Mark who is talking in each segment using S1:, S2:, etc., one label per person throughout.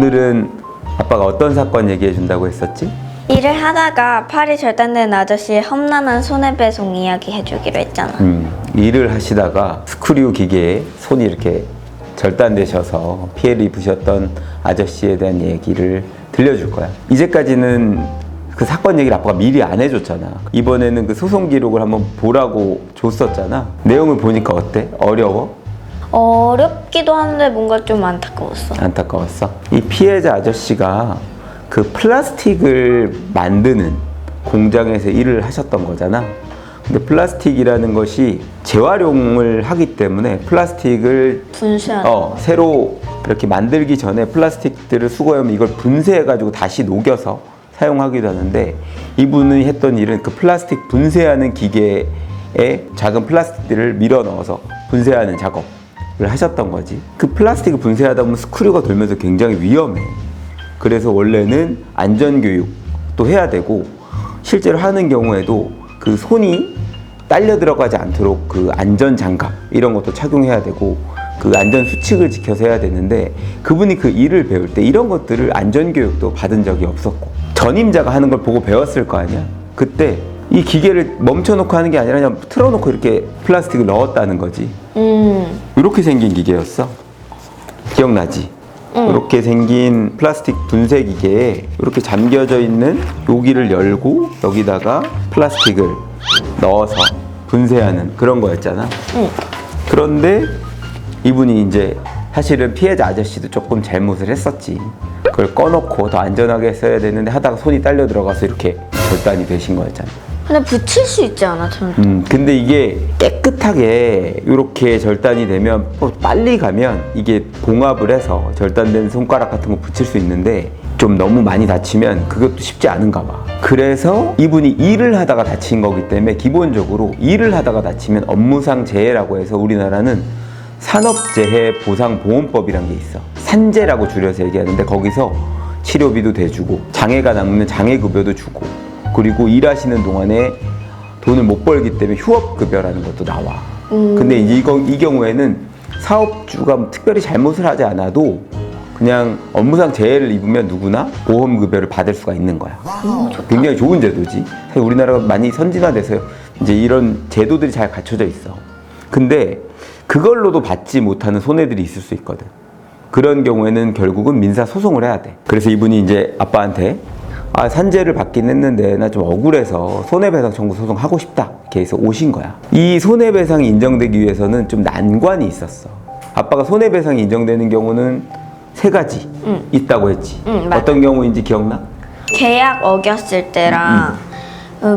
S1: 오늘은 아빠가 어떤 사건 얘기해 준다고 했었지?
S2: 일을 하다가 팔이 절단된 아저씨의 험난한 손해배송 이야기 해주기로 했잖아.
S1: 일을 하시다가 스크류 기계에 손이 이렇게 절단되셔서 피해를 입으셨던 아저씨에 대한 얘기를 들려줄 거야. 이제까지는 그 사건 얘기를 아빠가 미리 안 해줬잖아. 이번에는 그 소송 기록을 한번 보라고 줬었잖아. 내용을 보니까 어때? 어려워?
S2: 어렵기도 한데 뭔가 좀 안타까웠어.
S1: 안타까웠어? 이 피해자 아저씨가 그 플라스틱을 만드는 공장에서 일을 하셨던 거잖아. 근데 플라스틱이라는 것이 재활용을 하기 때문에 플라스틱을
S2: 분쇄하는
S1: 새로 이렇게 만들기 전에 플라스틱들을 수거하면 이걸 분쇄해가지고 다시 녹여서 사용하기도 하는데, 이분이 했던 일은 그 플라스틱 분쇄하는 기계에 작은 플라스틱들을 밀어 넣어서 분쇄하는 작업을 하셨던 거지. 그 플라스틱을 분쇄하다 보면 스크류가 돌면서 굉장히 위험해. 그래서 원래는 안전교육도 해야 되고, 실제로 하는 경우에도 그 손이 딸려 들어가지 않도록 그 안전장갑 이런 것도 착용해야 되고, 그 안전수칙을 지켜서 해야 되는데, 그분이 그 일을 배울 때 이런 것들을 안전교육도 받은 적이 없었고, 전임자가 하는 걸 보고 배웠을 거 아니야. 그때 이 기계를 멈춰놓고 하는 게 아니라 그냥 틀어놓고 이렇게 플라스틱을 넣었다는 거지. 이렇게 생긴 기계였어. 기억나지? 이렇게 생긴 플라스틱 분쇄 기계에 이렇게 잠겨져 있는 여기를 열고 여기다가 플라스틱을 넣어서 분쇄하는 그런 거였잖아. 그런데 이분이 이제 사실은 피해자 아저씨도 조금 잘못을 했었지. 그걸 꺼놓고 더 안전하게 써야 되는데 하다가 손이 딸려 들어가서 이렇게 절단이 되신 거였잖아.
S2: 근데 붙일 수 있지 않아? 저는.
S1: 근데 이게 깨끗하게 이렇게 절단이 되면 빨리 가면 이게 봉합을 해서 절단된 손가락 같은 거 붙일 수 있는데, 좀 너무 많이 다치면 그것도 쉽지 않은가 봐. 그래서 이분이 일을 하다가 다친 거기 때문에 기본적으로 일을 하다가 다치면 업무상 재해라고 해서 우리나라는 산업재해보상보험법이란 게 있어. 산재라고 줄여서 얘기하는데, 거기서 치료비도 대주고 장애가 남으면 장애급여도 주고, 그리고 일하시는 동안에 돈을 못 벌기 때문에 휴업급여라는 것도 나와. 근데 이 경우에는 사업주가 특별히 잘못을 하지 않아도 그냥 업무상 재해를 입으면 누구나 보험급여를 받을 수가 있는 거야. 굉장히 좋은 제도지. 사실 우리나라가 많이 선진화돼서 이제 이런 제도들이 잘 갖춰져 있어. 근데 그걸로도 받지 못하는 손해들이 있을 수 있거든. 그런 경우에는 결국은 민사소송을 해야 돼. 그래서 이분이 이제 아빠한테 산재를 받긴 했는데 나 좀 억울해서 손해배상 청구 소송하고 싶다, 이렇게 해서 오신 거야. 이 손해배상이 인정되기 위해서는 좀 난관이 있었어. 아빠가 손해배상이 인정되는 경우는 3가지 있다고 했지. 어떤 경우인지 기억나?
S2: 계약 어겼을 때랑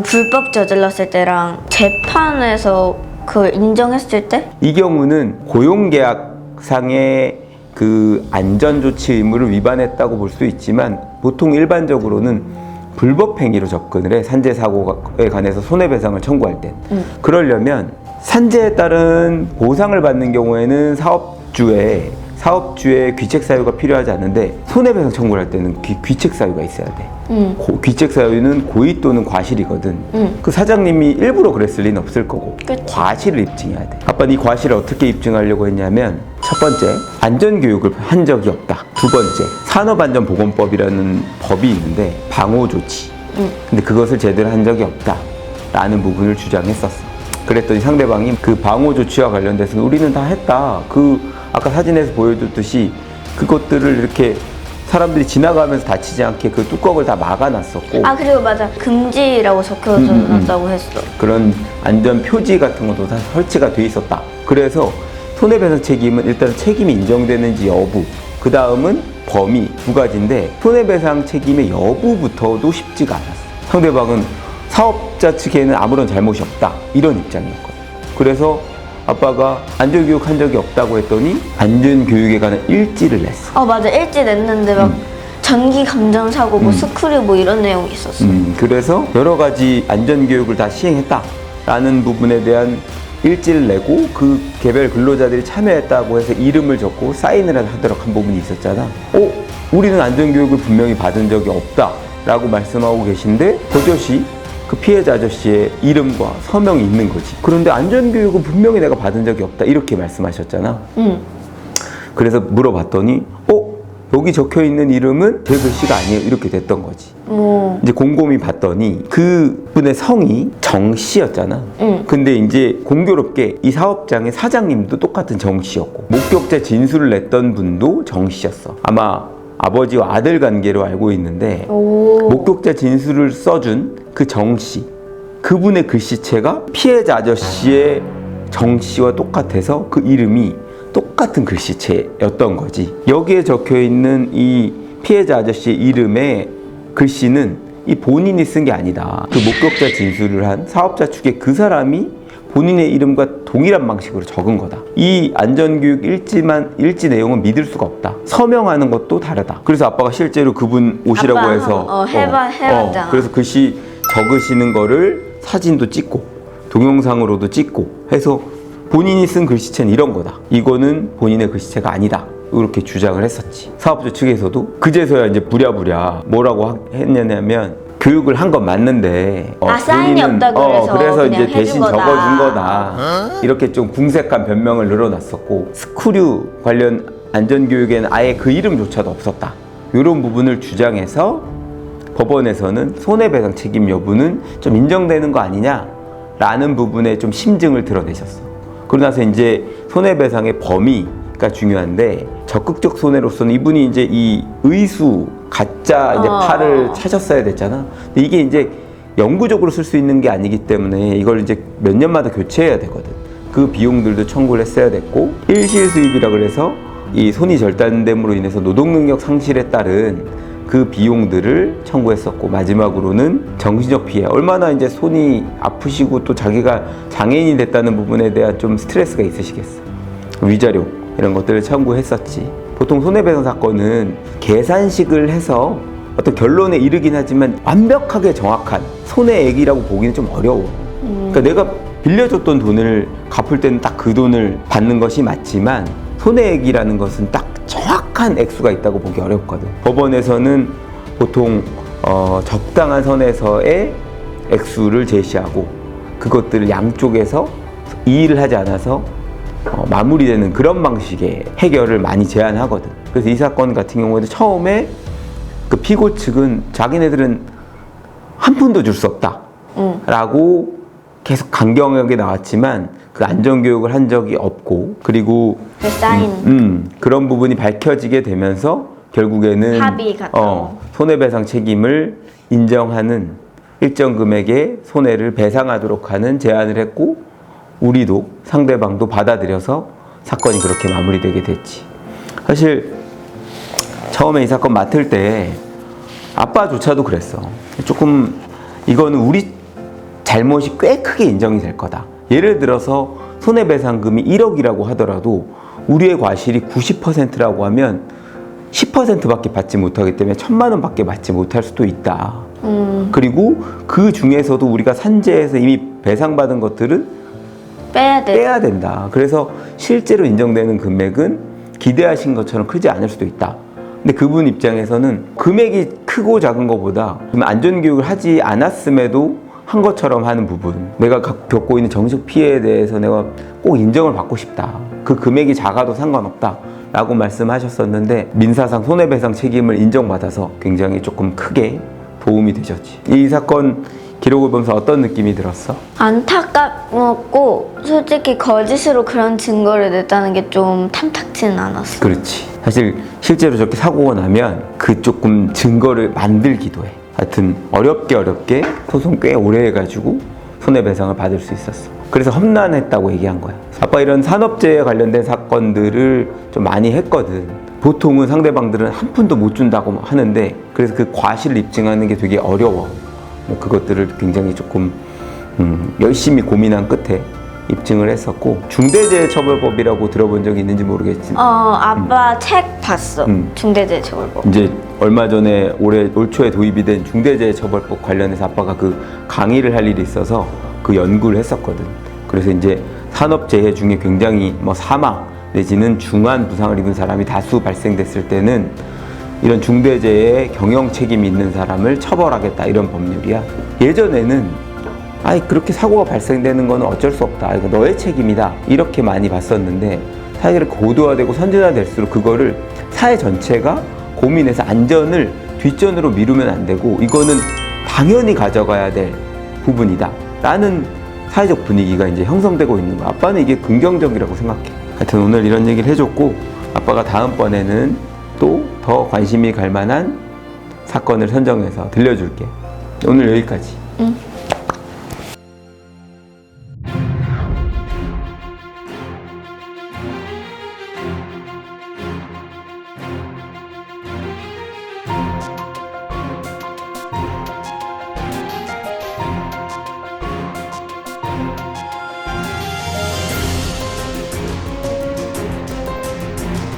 S2: 불법 저질렀을 때랑 재판에서 그걸 인정했을 때?
S1: 이 경우는 고용계약상의 그 안전조치 의무를 위반했다고 볼 수 있지만, 보통 일반적으로는 불법행위로 접근을 해. 산재사고에 관해서 손해배상을 청구할 땐. 그러려면 산재에 따른 보상을 받는 경우에는 사업주의 귀책 사유가 필요하지 않은데, 손해배상 청구를 할 때는 귀책 사유가 있어야 돼. 귀책 사유는 고의 또는 과실이거든. 그 사장님이 일부러 그랬을 리는 없을 거고,
S2: 그치.
S1: 과실을 입증해야 돼. 아빠는 이 과실을 어떻게 입증하려고 했냐면, 첫 번째, 안전교육을 한 적이 없다. 두 번째, 산업안전보건법이라는 법이 있는데 방호조치. 근데 그것을 제대로 한 적이 없다 라는 부분을 주장했었어. 그랬더니 상대방이 그 방호조치와 관련돼서 우리는 다 했다. 아까 사진에서 보여줬듯이 그것들을 이렇게 사람들이 지나가면서 다치지 않게 그 뚜껑을 다 막아놨었고,
S2: 그리고 맞아, 금지라고 적혀져 놨다고 했어.
S1: 그런 안전 표지 같은 것도 다 설치가 돼 있었다. 그래서 손해배상 책임은 일단 책임이 인정되는지 여부, 그 다음은 범위, 2가지인데 손해배상 책임의 여부부터도 쉽지가 않았어. 상대방은 사업자 측에는 아무런 잘못이 없다, 이런 입장이었거든. 그래서 아빠가 안전교육 한 적이 없다고 했더니 안전교육에 관한 일지를 냈어.
S2: 맞아, 일지 냈는데 막 전기 감전사고 뭐 스크류 뭐 이런 내용이 있었어.
S1: 그래서 여러 가지 안전교육을 다 시행했다라는 부분에 대한 일지를 내고, 그 개별 근로자들이 참여했다고 해서 이름을 적고 사인을 하도록 한 부분이 있었잖아. 우리는 안전교육을 분명히 받은 적이 없다라고 말씀하고 계신데, 버젓이 그 피해자 아저씨의 이름과 서명이 있는 거지. 그런데 안전교육은 분명히 내가 받은 적이 없다, 이렇게 말씀하셨잖아. 그래서 물어봤더니 여기 적혀 있는 이름은 제 글씨가 아니에요. 이렇게 됐던 거지. 이제 곰곰이 봤더니 그분의 성이 정 씨였잖아. 근데 이제 공교롭게 이 사업장의 사장님도 똑같은 정 씨였고 목격자 진술을 냈던 분도 정 씨였어. 아마 아버지와 아들 관계로 알고 있는데 목격자 진술을 써준 그 정 씨, 그분의 글씨체가 피해자 아저씨의 정 씨와 똑같아서 그 이름이 똑같은 글씨체였던 거지. 여기에 적혀 있는 이 피해자 아저씨의 이름의 글씨는 이 본인이 쓴 게 아니다. 그 목격자 진술을 한 사업자 측의 그 사람이 본인의 이름과 동일한 방식으로 적은 거다. 이 안전교육 일지 내용은 믿을 수가 없다. 서명하는 것도 다르다. 그래서 아빠가 실제로 그분 오시라고
S2: 아빠
S1: 해서
S2: 해봤잖아.
S1: 그래서 글씨 적으시는 거를 사진도 찍고 동영상으로도 찍고 해서 본인이 쓴 글씨체는 이런 거다. 이거는 본인의 글씨체가 아니다. 이렇게 주장을 했었지. 사업주 측에서도 그제서야 이제 부랴부랴 뭐라고 했냐면 교육을 한 건 맞는데
S2: 사인이 없다
S1: 그래서 이제
S2: 그냥
S1: 대신
S2: 해준 거다.
S1: 적어준 거다. 이렇게 좀 궁색한 변명을 늘어놨었고 스크류 관련 안전교육에는 아예 그 이름조차도 없었다. 이런 부분을 주장해서 법원에서는 손해배상 책임 여부는 좀 인정되는 거 아니냐라는 부분에 좀 심증을 드러내셨어. 그러고 나서 이제 손해배상의 범위가 중요한데 적극적 손해로서는 이분이 이제 이 의수 가짜 이제 팔을 찾았어야 됐잖아. 근데 이게 이제 영구적으로 쓸 수 있는 게 아니기 때문에 이걸 이제 몇 년마다 교체해야 되거든. 그 비용들도 청구를 했어야 됐고 일시 수입이라 그래서 이 손이 절단됨으로 인해서 노동능력 상실에 따른 그 비용들을 청구했었고 마지막으로는 정신적 피해, 얼마나 이제 손이 아프시고 또 자기가 장애인이 됐다는 부분에 대한 좀 스트레스가 있으시겠어. 위자료 이런 것들을 청구했었지. 보통 손해배상 사건은 계산식을 해서 어떤 결론에 이르긴 하지만 완벽하게 정확한 손해액이라고 보기는 좀 어려워. 그러니까 내가 빌려줬던 돈을 갚을 때는 딱 그 돈을 받는 것이 맞지만 손해액이라는 것은 딱 정확한 액수가 있다고 보기 어렵거든. 법원에서는 보통 적당한 선에서의 액수를 제시하고 그것들을 양쪽에서 이의를 하지 않아서 마무리되는 그런 방식의 해결을 많이 제안하거든. 그래서 이 사건 같은 경우에도 처음에 그 피고 측은 자기네들은 한 푼도 줄 수 없다 라고 계속 강경하게 나왔지만 그 안전교육을 한 적이 없고 그리고
S2: 그 사인
S1: 그런 부분이 밝혀지게 되면서 결국에는
S2: 합의 같은
S1: 손해배상 책임을 인정하는 일정 금액의 손해를 배상하도록 하는 제안을 했고 우리도 상대방도 받아들여서 사건이 그렇게 마무리되게 됐지. 사실 처음에 이 사건 맡을 때 아빠조차도 그랬어. 조금 이거는 우리 잘못이 꽤 크게 인정이 될 거다. 예를 들어서 손해배상금이 1억이라고 하더라도 우리의 과실이 90%라고 하면 10%밖에 받지 못하기 때문에 1,000만 원밖에 받지 못할 수도 있다. 그리고 그 중에서도 우리가 산재에서 이미 배상받은 것들은 빼야 된다. 그래서 실제로 인정되는 금액은 기대하신 것처럼 크지 않을 수도 있다. 근데 그분 입장에서는 금액이 크고 작은 것보다 안전교육을 하지 않았음에도 한 것처럼 하는 부분, 내가 겪고 있는 정신적 피해에 대해서 내가 꼭 인정을 받고 싶다. 그 금액이 작아도 상관없다 라고 말씀하셨었는데 민사상 손해배상 책임을 인정받아서 굉장히 조금 크게 도움이 되셨지. 이 사건 기록을 보면서 어떤 느낌이 들었어?
S2: 안타깝고 솔직히 거짓으로 그런 증거를 냈다는 게 좀 탐탁지는 않았어.
S1: 그렇지. 사실 실제로 저렇게 사고가 나면 그 조금 증거를 만들기도 해. 하여튼 어렵게 소송 꽤 오래 해가지고 손해배상을 받을 수 있었어. 그래서 험난했다고 얘기한 거야. 아빠 이런 산업재해 관련된 사건들을 좀 많이 했거든. 보통은 상대방들은 한 푼도 못 준다고 하는데 그래서 그 과실을 입증하는 게 되게 어려워. 그것들을 굉장히 조금 열심히 고민한 끝에 입증을 했었고 중대재해처벌법이라고 들어본 적이 있는지 모르겠지만
S2: 아빠 책 봤어. 중대재해처벌법.
S1: 이제 얼마 전에 올 초에 도입이 된 중대재해처벌법 관련해서 아빠가 그 강의를 할 일이 있어서 그 연구를 했었거든. 그래서 이제 산업재해 중에 굉장히 사망 내지는 중한 부상을 입은 사람이 다수 발생됐을 때는 이런 중대재해 경영 책임이 있는 사람을 처벌하겠다 이런 법률이야. 예전에는 그렇게 사고가 발생되는 거는 어쩔 수 없다. 이거 너의 책임이다. 이렇게 많이 봤었는데 사실 고도화되고 선진화될수록 그거를 사회 전체가 고민해서 안전을 뒷전으로 미루면 안 되고 이거는 당연히 가져가야 될 부분이다 라는 사회적 분위기가 이제 형성되고 있는 거야. 아빠는 이게 긍정적이라고 생각해. 하여튼 오늘 이런 얘기를 해줬고 아빠가 다음번에는 또 더 관심이 갈 만한 사건을 선정해서 들려줄게. 오늘 여기까지.
S2: 응.